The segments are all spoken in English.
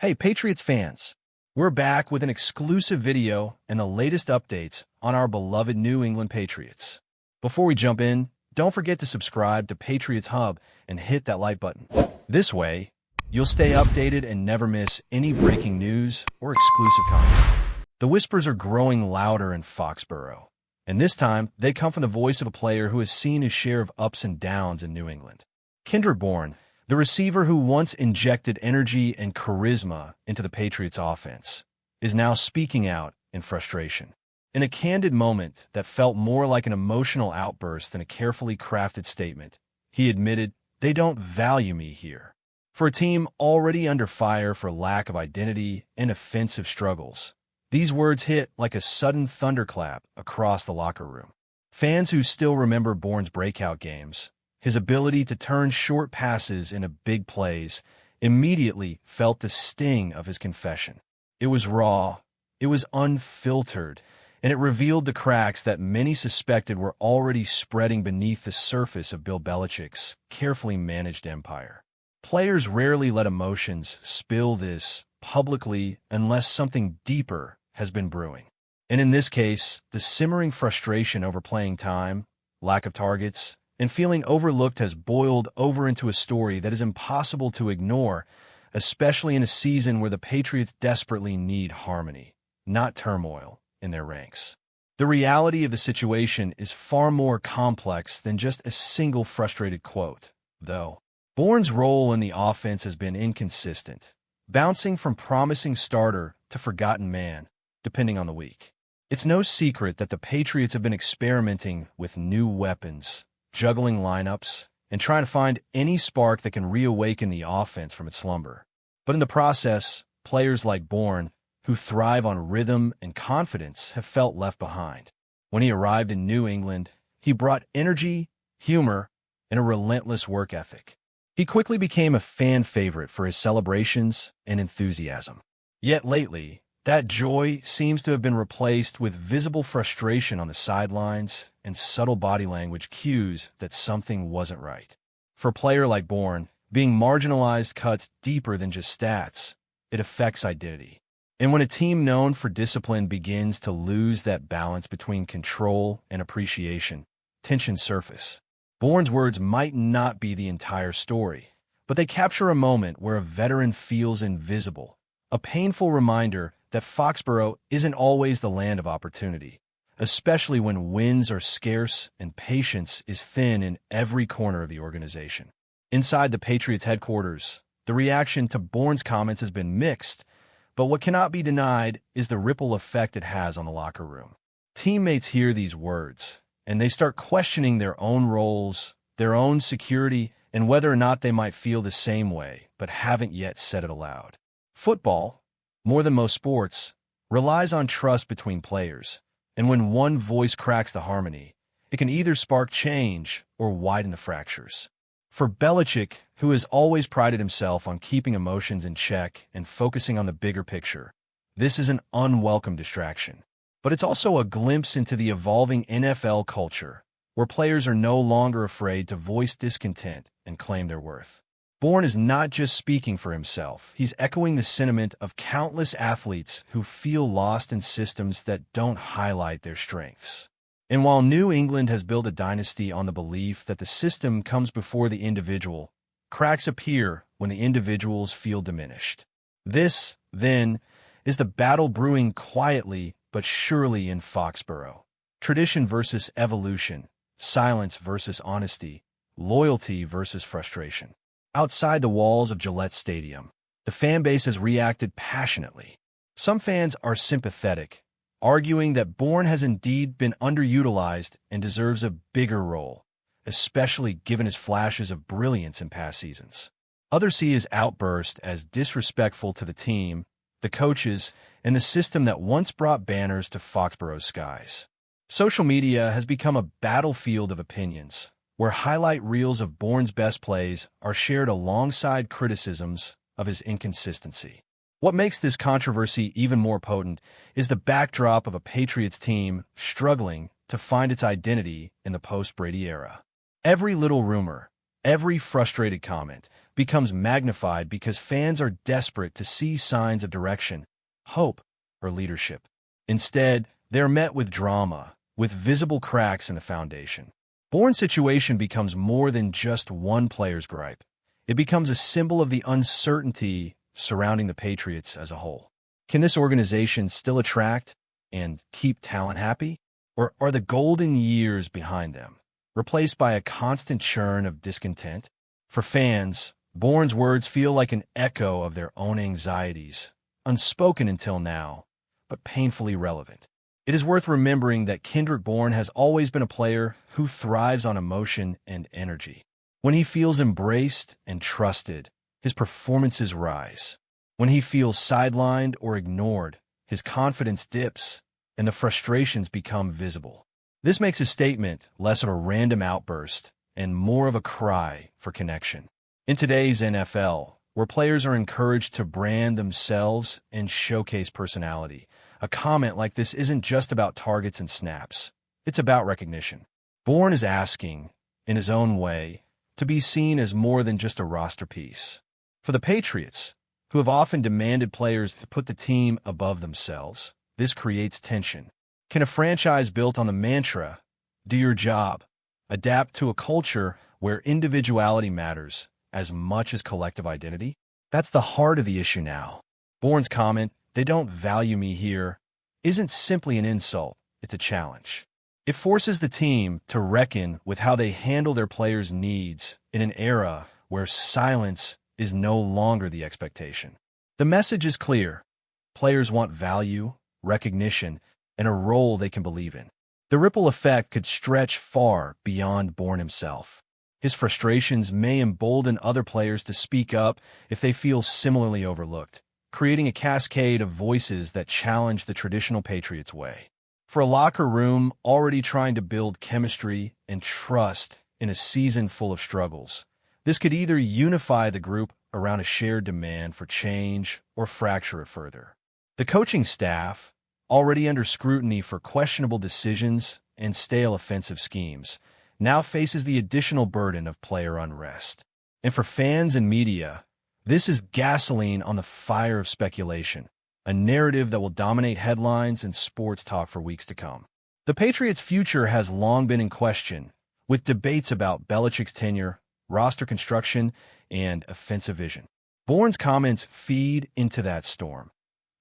Hey, Patriots fans! We're back with an exclusive video and the latest updates on our beloved New England Patriots. Before we jump in, don't forget to subscribe to Patriots Hub and hit that like button. This way, you'll stay updated and never miss any breaking news or exclusive content. The whispers are growing louder in Foxborough, and this time they come from the voice of a player who has seen his share of ups and downs in New England. KENDRICK BOURNE, the receiver who once injected energy and charisma into the Patriots offense, is now speaking out in frustration. In a candid moment that felt more like an emotional outburst than a carefully crafted statement, he admitted, "They don't value me here." For a team already under fire for lack of identity and offensive struggles, these words hit like a sudden thunderclap across the locker room. Fans who still remember Bourne's breakout games, his ability to turn short passes into big plays, immediately felt the sting of his confession. It was raw, it was unfiltered, and it revealed the cracks that many suspected were already spreading beneath the surface of Bill Belichick's carefully managed empire. Players rarely let emotions spill this publicly unless something deeper has been brewing. And in this case, the simmering frustration over playing time, lack of targets, and feeling overlooked has boiled over into a story that is impossible to ignore, especially in a season where the Patriots desperately need harmony, not turmoil, in their ranks. The reality of the situation is far more complex than just a single frustrated quote, though. Bourne's role in the offense has been inconsistent, bouncing from promising starter to forgotten man, depending on the week. It's no secret that the Patriots have been experimenting with new weapons, juggling lineups, and trying to find any spark that can reawaken the offense from its slumber. But in the process, players like Bourne, who thrive on rhythm and confidence, have felt left behind. When he arrived in New England, he brought energy, humor, and a relentless work ethic. He quickly became a fan favorite for his celebrations and enthusiasm. Yet lately, that joy seems to have been replaced with visible frustration on the sidelines and subtle body language cues that something wasn't right. For a player like Bourne, being marginalized cuts deeper than just stats. It affects identity. And when a team known for discipline begins to lose that balance between control and appreciation, tensions surface. Bourne's words might not be the entire story, but they capture a moment where a veteran feels invisible, a painful reminder that Foxborough isn't always the land of opportunity, especially when wins are scarce and patience is thin in every corner of the organization. Inside the Patriots headquarters, the reaction to Bourne's comments has been mixed, but what cannot be denied is the ripple effect it has on the locker room. Teammates hear these words, and they start questioning their own roles, their own security, and whether or not they might feel the same way, but haven't yet said it aloud. Football, more than most sports, relies on trust between players, and when one voice cracks the harmony, it can either spark change or widen the fractures. For Belichick, who has always prided himself on keeping emotions in check and focusing on the bigger picture, this is an unwelcome distraction. But it's also a glimpse into the evolving NFL culture, where players are no longer afraid to voice discontent and claim their worth. Bourne is not just speaking for himself, he's echoing the sentiment of countless athletes who feel lost in systems that don't highlight their strengths. And while New England has built a dynasty on the belief that the system comes before the individual, cracks appear when the individuals feel diminished. This, then, is the battle brewing quietly but surely in Foxborough. Tradition versus evolution, silence versus honesty, loyalty versus frustration. Outside the walls of Gillette Stadium, the fan base has reacted passionately. Some fans are sympathetic, arguing that Bourne has indeed been underutilized and deserves a bigger role, especially given his flashes of brilliance in past seasons. Others see his outburst as disrespectful to the team, the coaches, and the system that once brought banners to Foxborough's skies. Social media has become a battlefield of opinions, where highlight reels of Bourne's best plays are shared alongside criticisms of his inconsistency. What makes this controversy even more potent is the backdrop of a Patriots team struggling to find its identity in the post-Brady era. Every little rumor, Every frustrated comment becomes magnified because fans are desperate to see signs of direction, hope, or leadership. Instead, they're met with drama, with visible cracks in the foundation. Bourne's situation becomes more than just one player's gripe. It becomes a symbol of the uncertainty surrounding the Patriots as a whole. Can this organization still attract and keep talent happy? Or are the golden years behind them replaced by a constant churn of discontent? For fans, Bourne's words feel like an echo of their own anxieties, unspoken until now, but painfully relevant. It is worth remembering that Kendrick Bourne has always been a player who thrives on emotion and energy. When he feels embraced and trusted, his performances rise. When he feels sidelined or ignored, his confidence dips and the frustrations become visible. This makes his statement less of a random outburst and more of a cry for connection. In today's NFL, where players are encouraged to brand themselves and showcase personality, a comment like this isn't just about targets and snaps. It's about recognition. Bourne is asking, in his own way, to be seen as more than just a roster piece. For the Patriots, who have often demanded players to put the team above themselves, this creates tension. Can a franchise built on the mantra, "Do your job," adapt to a culture where individuality matters as much as collective identity? That's the heart of the issue now. Bourne's comment, "They don't value me here," isn't simply an insult, it's a challenge. It forces the team to reckon with how they handle their players' needs in an era where silence is no longer the expectation. The message is clear. Players want value, recognition, and a role they can believe in. The ripple effect could stretch far beyond Bourne himself. His frustrations may embolden other players to speak up if they feel similarly overlooked, creating a cascade of voices that challenge the traditional Patriots way. For a locker room already trying to build chemistry and trust in a season full of struggles, this could either unify the group around a shared demand for change or fracture it further. The coaching staff, already under scrutiny for questionable decisions and stale offensive schemes, now faces the additional burden of player unrest. And for fans and media, this is gasoline on the fire of speculation, a narrative that will dominate headlines and sports talk for weeks to come. The Patriots' future has long been in question, with debates about Belichick's tenure, roster construction, and offensive vision. Bourne's comments feed into that storm,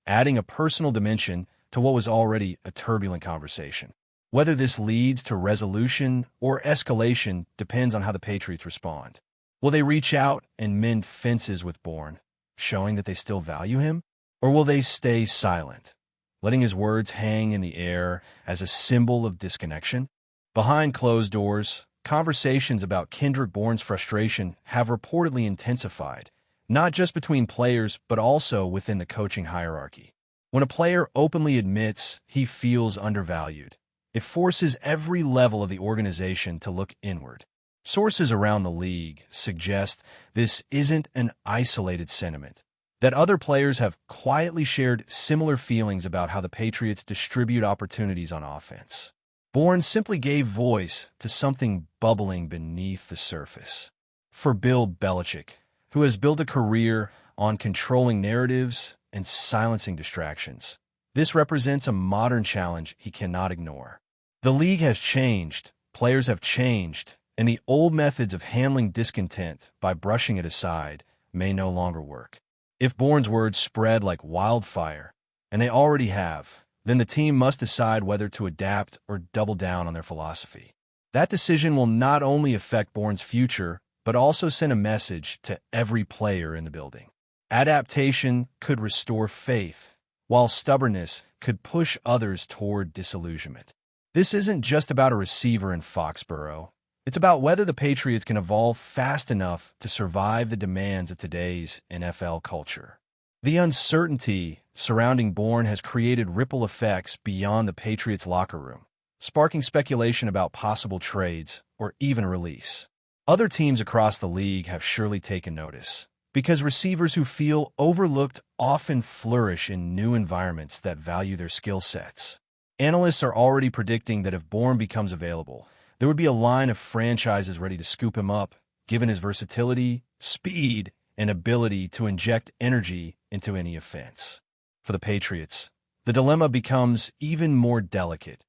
adding a personal dimension to what was already a turbulent conversation. Whether this leads to resolution or escalation depends on how the Patriots respond. Will they reach out and mend fences with Bourne, showing that they still value him? Or will they stay silent, letting his words hang in the air as a symbol of disconnection? Behind closed doors, conversations about Kendrick Bourne's frustration have reportedly intensified, not just between players but also within the coaching hierarchy. When a player openly admits he feels undervalued, it forces every level of the organization to look inward. Sources around the league suggest this isn't an isolated sentiment, that other players have quietly shared similar feelings about how the Patriots distribute opportunities on offense. Bourne simply gave voice to something bubbling beneath the surface. For Bill Belichick, who has built a career on controlling narratives and silencing distractions, this represents a modern challenge he cannot ignore. The league has changed, players have changed, and the old methods of handling discontent by brushing it aside may no longer work. If Bourne's words spread like wildfire, and they already have, then the team must decide whether to adapt or double down on their philosophy. That decision will not only affect Bourne's future, but also send a message to every player in the building. Adaptation could restore faith, while stubbornness could push others toward disillusionment. This isn't just about a receiver in Foxborough. It's about whether the Patriots can evolve fast enough to survive the demands of today's NFL culture. The uncertainty surrounding Bourne has created ripple effects beyond the Patriots' locker room, sparking speculation about possible trades or even release. Other teams across the league have surely taken notice, because receivers who feel overlooked often flourish in new environments that value their skill sets. Analysts are already predicting that if Bourne becomes available, there would be a line of franchises ready to scoop him up, given his versatility, speed, and ability to inject energy into any offense. For the Patriots, the dilemma becomes even more delicate.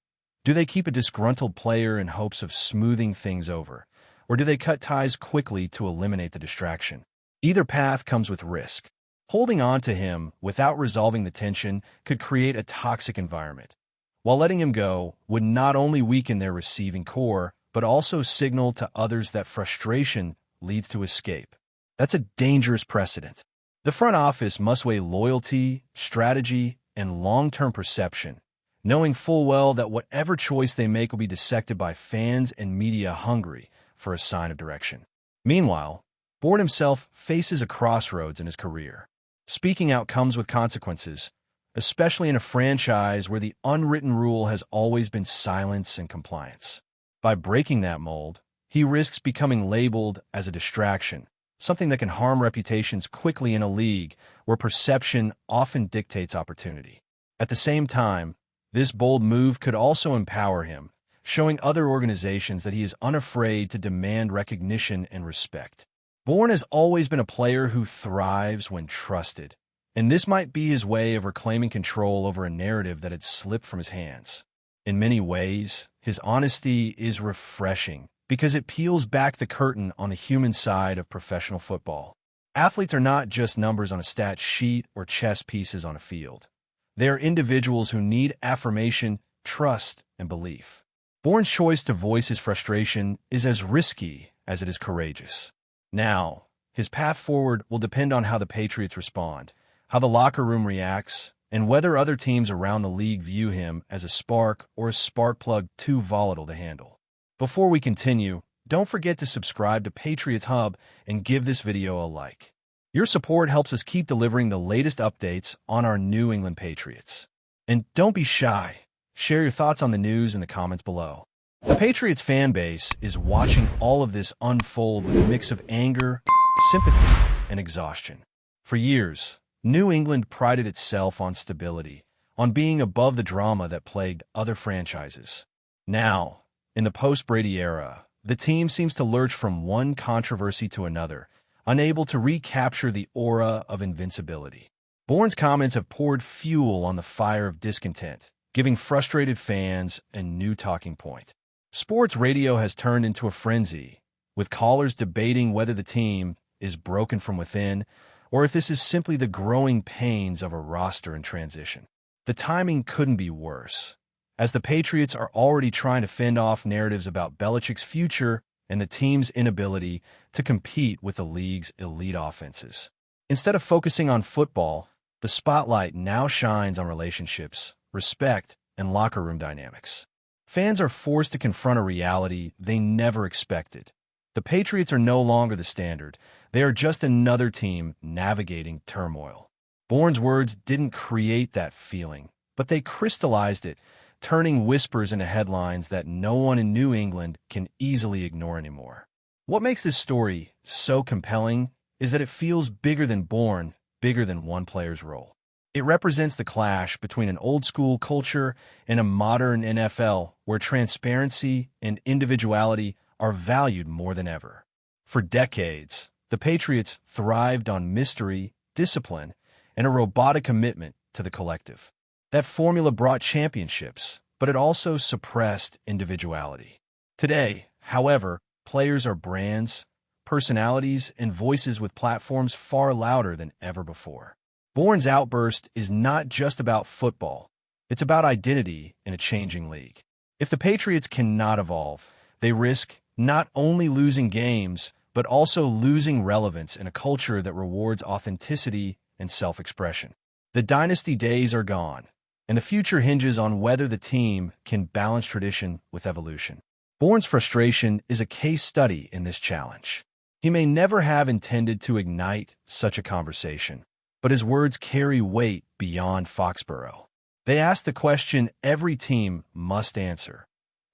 Do they keep a disgruntled player in hopes of smoothing things over, or do they cut ties quickly to eliminate the distraction? Either path comes with risk. Holding on to him without resolving the tension could create a toxic environment, while letting him go would not only weaken their receiving core, but also signal to others that frustration leads to escape. That's a dangerous precedent. The front office must weigh loyalty, strategy, and long-term perception, knowing full well that whatever choice they make will be dissected by fans and media hungry for a sign of direction. Meanwhile, Bourne himself faces a crossroads in his career. Speaking out comes with consequences, especially in a franchise where the unwritten rule has always been silence and compliance. By breaking that mold, he risks becoming labeled as a distraction, something that can harm reputations quickly in a league where perception often dictates opportunity. At the same time, this bold move could also empower him, showing other organizations that he is unafraid to demand recognition and respect. Bourne has always been a player who thrives when trusted, and this might be his way of reclaiming control over a narrative that had slipped from his hands. In many ways, his honesty is refreshing because it peels back the curtain on the human side of professional football. Athletes are not just numbers on a stat sheet or chess pieces on a field. They are individuals who need affirmation, trust, and belief. Bourne's choice to voice his frustration is as risky as it is courageous. Now, his path forward will depend on how the Patriots respond, how the locker room reacts, and whether other teams around the league view him as a spark or a spark plug too volatile to handle. Before we continue, don't forget to subscribe to Patriots Hub and give this video a like. Your support helps us keep delivering the latest updates on our New England Patriots. And don't be shy. Share your thoughts on the news in the comments below. The Patriots fan base is watching all of this unfold with a mix of anger, sympathy, and exhaustion. For years, New England prided itself on stability, on being above the drama that plagued other franchises. Now, in the post-Brady era, the team seems to lurch from one controversy to another, unable to recapture the aura of invincibility. Bourne's comments have poured fuel on the fire of discontent, giving frustrated fans a new talking point. Sports radio has turned into a frenzy, with callers debating whether the team is broken from within or if this is simply the growing pains of a roster in transition. The timing couldn't be worse, as the Patriots are already trying to fend off narratives about Belichick's future and the team's inability to compete with the league's elite offenses. Instead of focusing on football, the spotlight now shines on relationships, respect, and locker room dynamics. Fans are forced to confront a reality they never expected. The Patriots are no longer the standard. They are just another team navigating turmoil. Bourne's words didn't create that feeling, but they crystallized it, turning whispers into headlines that no one in New England can easily ignore anymore. What makes this story so compelling is that it feels bigger than Bourne, bigger than one player's role. It represents the clash between an old-school culture and a modern NFL where transparency and individuality are valued more than ever. For decades, the Patriots thrived on mystery, discipline, and a robotic commitment to the collective. That formula brought championships, but it also suppressed individuality. Today, however, players are brands, personalities, and voices with platforms far louder than ever before. Bourne's outburst is not just about football. It's about identity in a changing league. If the Patriots cannot evolve, they risk not only losing games, but also losing relevance in a culture that rewards authenticity and self-expression. The dynasty days are gone, and the future hinges on whether the team can balance tradition with evolution. Bourne's frustration is a case study in this challenge. He may never have intended to ignite such a conversation, but his words carry weight beyond Foxborough. They ask the question every team must answer.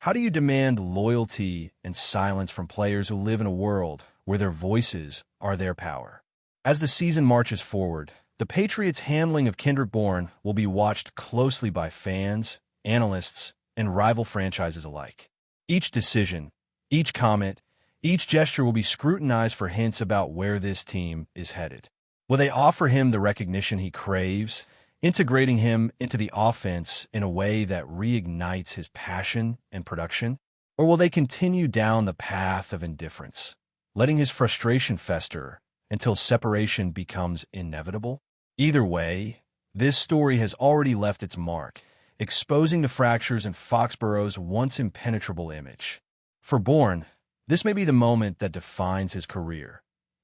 How do you demand loyalty and silence from players who live in a world where their voices are their power? As the season marches forward, the Patriots' handling of Kendrick Bourne will be watched closely by fans, analysts, and rival franchises alike. Each decision, each comment, Each gesture will be scrutinized for hints about where this team is headed. Will they offer him the recognition he craves, integrating him into the offense in a way that reignites his passion and production? Or will they continue down the path of indifference, letting his frustration fester until separation becomes inevitable? Either way, this story has already left its mark, exposing the fractures in Foxborough's once impenetrable image. For Bourne, this may be the moment that defines his career,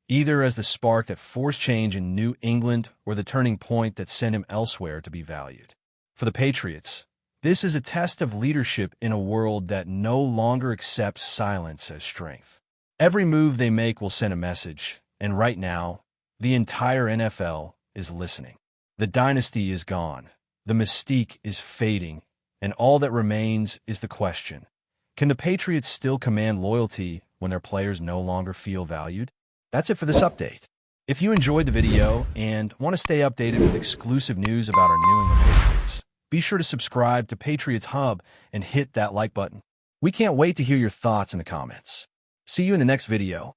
either as the spark that forced change in New England or the turning point that sent him elsewhere to be valued. For the Patriots, this is a test of leadership in a world that no longer accepts silence as strength. Every move they make will send a message, and right now, the entire NFL is listening. The dynasty is gone, the mystique is fading, and all that remains is the question: can the Patriots still command loyalty when their players no longer feel valued? That's it for this update. If you enjoyed the video and want to stay updated with exclusive news about our New England Patriots, be sure to subscribe to Patriots Hub and hit that like button. We can't wait to hear your thoughts in the comments. See you in the next video.